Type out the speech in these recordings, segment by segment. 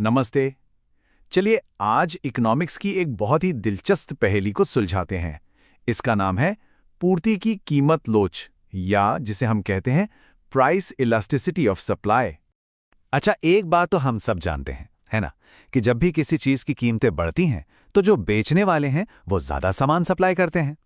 नमस्ते। चलिए आज इकोनॉमिक्स की एक बहुत ही दिलचस्प पहेली को सुलझाते हैं। इसका नाम है पूर्ति की कीमत लोच, या जिसे हम कहते हैं प्राइस इलास्टिसिटी ऑफ सप्लाई। अच्छा, एक बात तो हम सब जानते हैं, है ना, कि जब भी किसी चीज की कीमतें बढ़ती हैं तो जो बेचने वाले हैं वो ज्यादा सामान सप्लाई करते हैं।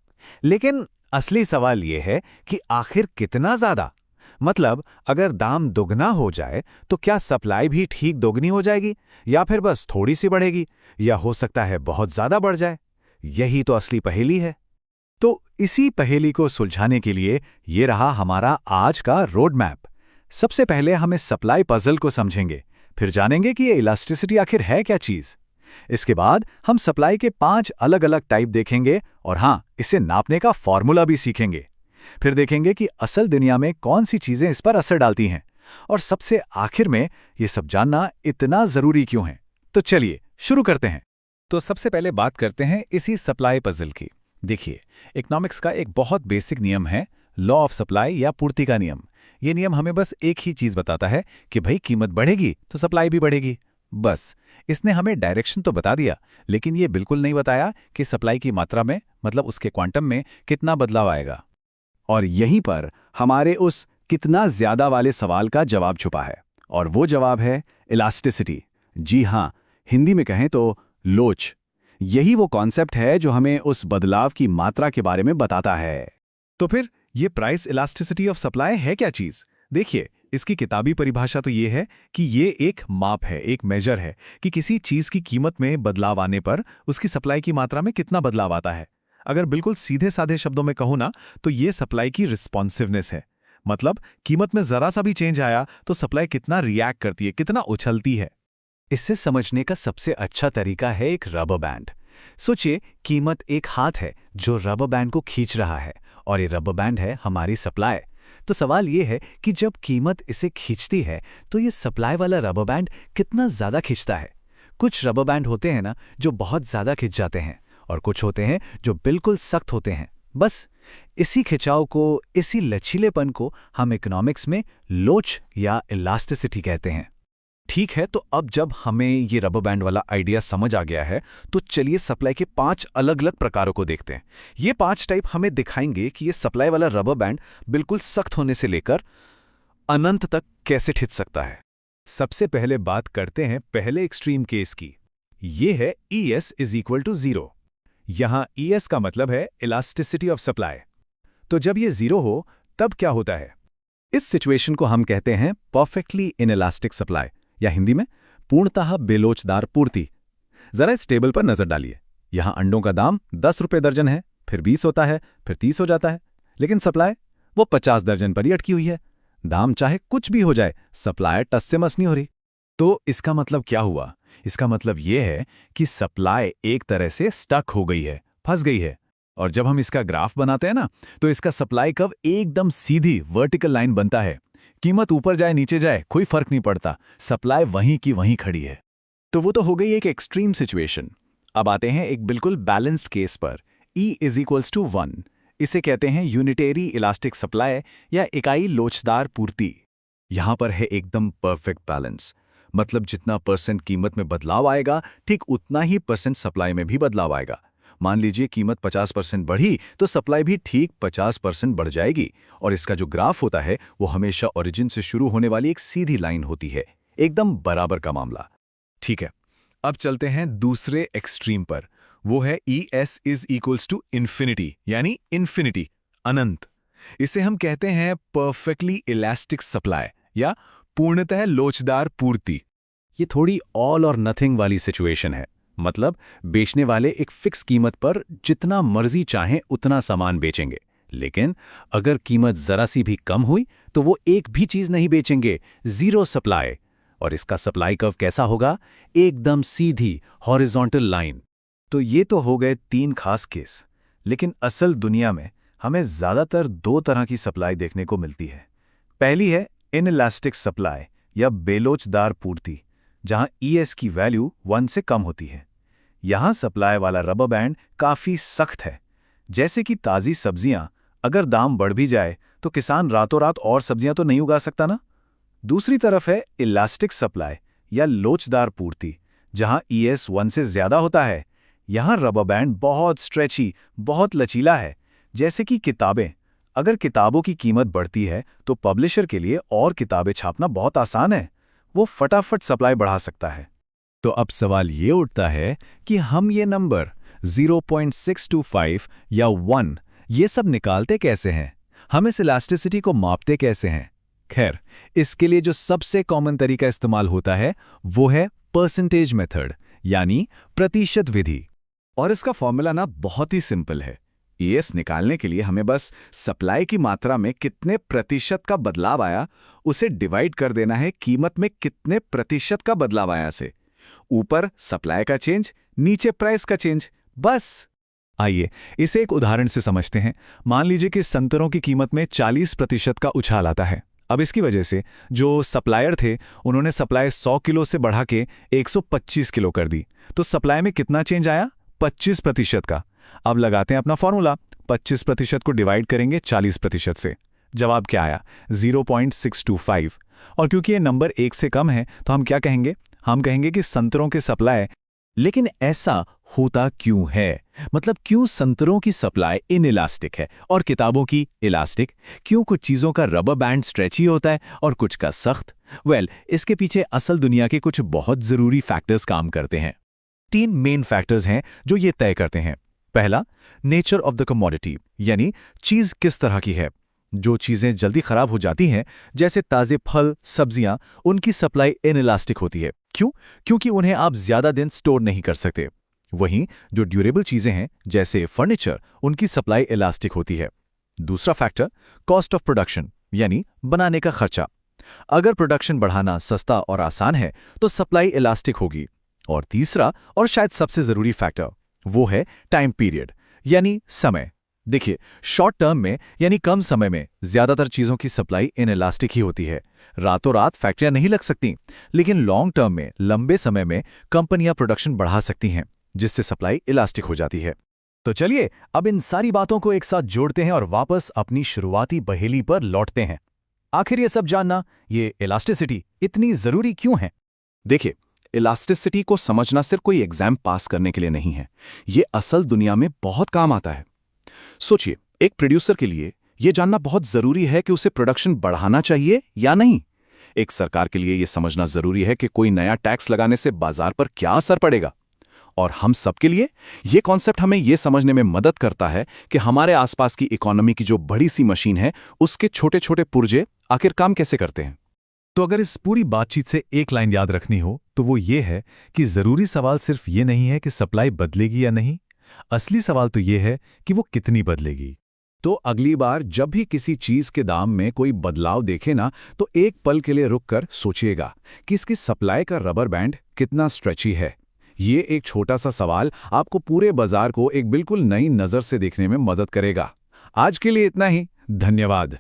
लेकिन असली सवाल ये है कि आखिर कितना ज्यादा? मतलब अगर दाम दुगना हो जाए तो क्या सप्लाई भी ठीक दोगुनी हो जाएगी, या फिर बस थोड़ी सी बढ़ेगी, या हो सकता है बहुत ज्यादा बढ़ जाए? यही तो असली पहेली है। तो इसी पहेली को सुलझाने के लिए ये रहा हमारा आज का रोड मैप। सबसे पहले हम इस सप्लाई पजल को समझेंगे, फिर जानेंगे कि ये इलास्टिसिटी आखिर है क्या चीज। इसके बाद हम सप्लाई के 5 अलग अलग टाइप देखेंगे और हाँ, इसे नापने का फॉर्मूला भी सीखेंगे। फिर देखेंगे कि असल दुनिया में कौन सी चीजें इस पर असर डालती हैं, और सबसे आखिर में ये सब जानना इतना जरूरी क्यों है। तो चलिए शुरू करते हैं। तो सबसे पहले बात करते हैं इसी सप्लाई पजल की। देखिए, इकोनॉमिक्स का एक बहुत बेसिक नियम है, लॉ ऑफ सप्लाई या पूर्ति का नियम। ये नियम हमें बस एक ही चीज बताता है कि भाई कीमत बढ़ेगी तो सप्लाई भी बढ़ेगी। बस इसने हमें डायरेक्शन तो बता दिया, लेकिन ये बिल्कुल नहीं बताया कि सप्लाई की मात्रा में, मतलब उसके क्वांटम में कितना बदलाव आएगा। और यहीं पर हमारे उस कितना ज्यादा वाले सवाल का जवाब छुपा है, और वो जवाब है इलास्टिसिटी। जी हाँ, हिंदी में कहें तो लोच। यही वो कॉन्सेप्ट है जो हमें उस बदलाव की मात्रा के बारे में बताता है। तो फिर ये प्राइस इलास्टिसिटी ऑफ सप्लाई है क्या चीज? देखिए, इसकी किताबी परिभाषा तो ये है कि ये एक माप है, एक मेजर है कि किसी चीज की कीमत में बदलाव आने पर उसकी सप्लाई की मात्रा में कितना बदलाव आता है। अगर बिल्कुल सीधे साधे शब्दों में कहूं ना, तो ये सप्लाई की रिस्पॉन्सिवनेस है। मतलब कीमत में जरा सा भी चेंज आया तो सप्लाई कितना रिएक्ट करती है, कितना उछलती है। इसे समझने का सबसे अच्छा तरीका है एक रबर बैंड। सोचिए, कीमत एक हाथ है जो रबर बैंड को खींच रहा है, और ये रबर बैंड है हमारी सप्लाई। तो सवाल ये है कि जब कीमत इसे खींचती है तो ये सप्लाई वाला रबर बैंड कितना ज्यादा खींचता है। कुछ रबर बैंड होते हैं ना जो बहुत ज्यादा खिंच जाते हैं, और कुछ होते हैं जो बिल्कुल सख्त होते हैं। बस इसी खिंचाव को, इसी लचीलेपन को हम इकोनॉमिक्स में लोच या इलास्टिसिटी कहते हैं। ठीक है, तो अब जब हमें ये रबर बैंड वाला आइडिया समझ आ गया है, तो चलिए सप्लाई के 5 अलग अलग प्रकारों को देखते हैं। ये 5 टाइप हमें दिखाएंगे कि ये सप्लाई वाला रबर बैंड बिल्कुल सख्त होने से लेकर अनंत तक कैसे खिंच सकता है। सबसे पहले बात करते हैं पहले एक्सट्रीम केस की। ये है ES इज इक्वल टू 0। यहां ES का मतलब है इलास्टिसिटी ऑफ सप्लाई। तो जब ये 0 हो तब क्या होता है? इस सिचुएशन को हम कहते हैं परफेक्टली इनइलास्टिक सप्लाई, या हिंदी में पूर्णतः बेलोचदार पूर्ति। जरा इस टेबल पर नजर डालिए। यहां अंडों का दाम 10 रुपए दर्जन है, फिर 20 होता है, फिर 30 हो जाता है, लेकिन सप्लाई वो 50 दर्जन पर ही अटकी हुई है। दाम चाहे कुछ भी हो जाए, सप्लाई टस से मस नहीं हो रही। तो इसका मतलब क्या हुआ? इसका मतलब यह है कि सप्लाई एक तरह से स्टक हो गई है, फंस गई है। और जब हम इसका ग्राफ बनाते हैं ना, तो इसका सप्लाई कर्व एकदम सीधी वर्टिकल लाइन बनता है। कीमत ऊपर जाए नीचे जाए कोई फर्क नहीं पड़ता, सप्लाई वहीं की वहीं खड़ी है। तो वो तो हो गई एक एक्सट्रीम सिचुएशन। अब आते हैं एक बिल्कुल बैलेंस्ड केस पर। E is equals to 1। इसे कहते हैं यूनिटेरी इलास्टिक सप्लाई या इकाई लोचदार पूर्ति। यहां पर है एकदम परफेक्ट बैलेंस। मतलब जितना परसेंट कीमत में बदलाव आएगा, ठीक उतना ही परसेंट सप्लाई में भी बदलाव आएगा। मान लीजिए कीमत 50% बढ़ी तो सप्लाई भी ठीक 50% बढ़ जाएगी। और इसका जो ग्राफ होता है वो हमेशा ओरिजिन से शुरू होने वाली एक सीधी लाइन होती है, एकदम बराबर का मामला। ठीक है, अब चलते हैं दूसरे एक्सट्रीम पर। वो है ES is equals to infinity, यानी इन्फिनिटी, अनंत। इसे हम कहते हैं परफेक्टली इलास्टिक सप्लाई या पूर्णतः लोचदार पूर्ति। ये थोड़ी ऑल और नथिंग वाली सिचुएशन है। मतलब बेचने वाले एक फिक्स कीमत पर जितना मर्जी चाहें उतना सामान बेचेंगे, लेकिन अगर कीमत जरा सी भी कम हुई तो वो एक भी चीज नहीं बेचेंगे, जीरो सप्लाई। और इसका सप्लाई कर्व कैसा होगा? एकदम सीधी हॉरिजॉन्टल लाइन। तो ये तो हो गए 3 खास केस, लेकिन असल दुनिया में हमें ज्यादातर 2 तरह की सप्लाई देखने को मिलती है। पहली है इनइलास्टिक सप्लाई या बेलोचदार पूर्ति, जहां ES की वैल्यू 1 से कम होती है। यहां सप्लाई वाला रबर बैंड काफी सख्त है। जैसे कि ताजी सब्जियां, अगर दाम बढ़ भी जाए तो किसान रातों रात और सब्जियां तो नहीं उगा सकता ना। दूसरी तरफ है इलास्टिक सप्लाई, या लोचदार पूर्ति, जहां ES 1 से ज्यादा होता है, यहां रबर बैंड बहुत स्ट्रेची, बहुत लचीला है। जैसे कि किताबें, अगर किताबों की कीमत बढ़ती है तो पब्लिशर के लिए और किताबें छापना बहुत आसान है, वो फटाफट सप्लाई बढ़ा सकता है। तो अब सवाल ये उठता है कि हम ये नंबर 0.625 या 1 ये सब निकालते कैसे हैं? हम इस इलास्टिसिटी को मापते कैसे हैं? खैर, इसके लिए जो सबसे कॉमन तरीका इस्तेमाल होता है वो है परसेंटेज मेथड, यानी प्रतिशत विधि। और इसका फॉर्मूला ना बहुत ही सिंपल है। ES निकालने के लिए हमें बस सप्लाई की मात्रा में कितने प्रतिशत का बदलाव आया, उसे डिवाइड कर देना है कीमत में कितने प्रतिशत का बदलाव आया से। ऊपर सप्लाई का चेंज, नीचे प्राइस का चेंज, बस। आइए इसे एक उदाहरण से समझते हैं। मान लीजिए कि संतरों की कीमत में 40% का उछाल आता है। अब इसकी वजह से जो सप्लायर थे उन्होंने सप्लाई 100 किलो से बढ़ा के 125 किलो कर दी, तो सप्लाई में कितना चेंज आया? 25% का। अब लगाते हैं अपना फॉर्मूला, 25% को डिवाइड करेंगे 40% से। जवाब क्या आया? 0.625। और क्योंकि ये नंबर 1 से कम है तो हम क्या कहेंगे? हम कहेंगे कि संतरों के सप्लाई। लेकिन ऐसा होता क्यों है? मतलब क्यों संतरों की सप्लाई इनइलास्टिक है और किताबों की इलास्टिक? क्यों कुछ चीज़ों का रबर बैंड स्ट्रेची होता है और कुछ का सख्त? इसके पीछे असल दुनिया के कुछ बहुत ज़रूरी फैक्टर्स काम करते हैं। 3 मेन फैक्टर्स हैं जो ये तय करते हैं। पहला, नेचर ऑफ द कमोडिटी, यानी चीज़ किस तरह की है। जो चीज़ें जल्दी खराब हो जाती हैं, जैसे ताज़े फल, सब्जियां, उनकी सप्लाई इनइलास्टिक होती है। क्यों? क्योंकि उन्हें आप ज़्यादा दिन स्टोर नहीं कर सकते। वहीं जो ड्यूरेबल चीज़ें हैं, जैसे फर्नीचर, उनकी सप्लाई इलास्टिक होती है। दूसरा फैक्टर, कॉस्ट ऑफ प्रोडक्शन, यानी बनाने का खर्चा। अगर प्रोडक्शन बढ़ाना सस्ता और आसान है तो सप्लाई इलास्टिक होगी। और तीसरा और शायद सबसे ज़रूरी फैक्टर, वो है टाइम पीरियड, यानी समय। देखिए, शॉर्ट टर्म में यानी कम समय में ज्यादातर चीजों की सप्लाई इनइलास्टिक ही होती है। रातों रात फैक्ट्रियां नहीं लग सकती, लेकिन लॉन्ग टर्म में, लंबे समय में कंपनियां प्रोडक्शन बढ़ा सकती हैं, जिससे सप्लाई इलास्टिक हो जाती है। तो चलिए अब इन सारी बातों को एक साथ जोड़ते हैं और वापस अपनी शुरुआती पहेली पर लौटते हैं। आखिर ये सब जानना, ये इलास्टिसिटी इतनी जरूरी क्यों है? देखिए, इलास्टिसिटी को समझना सिर्फ कोई एग्जाम पास करने के लिए नहीं है, ये असल दुनिया में बहुत काम आता है। सोचिए, एक प्रोड्यूसर के लिए यह जानना बहुत जरूरी है कि उसे प्रोडक्शन बढ़ाना चाहिए या नहीं। एक सरकार के लिए यह समझना जरूरी है कि कोई नया टैक्स लगाने से बाजार पर क्या असर पड़ेगा। और हम सबके लिए यह कॉन्सेप्ट हमें यह समझने में मदद करता है कि हमारे आसपास की इकोनॉमी की जो बड़ी सी मशीन है, उसके छोटे छोटे पुर्जे आखिर काम कैसे करते हैं। तो अगर इस पूरी बातचीत से एक लाइन याद रखनी हो तो वो ये है कि जरूरी सवाल सिर्फ ये नहीं है कि सप्लाई बदलेगी या नहीं, असली सवाल तो ये है कि वो कितनी बदलेगी। तो अगली बार जब भी किसी चीज के दाम में कोई बदलाव देखे ना, तो एक पल के लिए रुककर सोचिएगा कि इसकी सप्लाई का रबर बैंड कितना स्ट्रेची है। ये एक छोटा सा सवाल आपको पूरे बाजार को एक बिल्कुल नई नजर से देखने में मदद करेगा। आज के लिए इतना ही। धन्यवाद।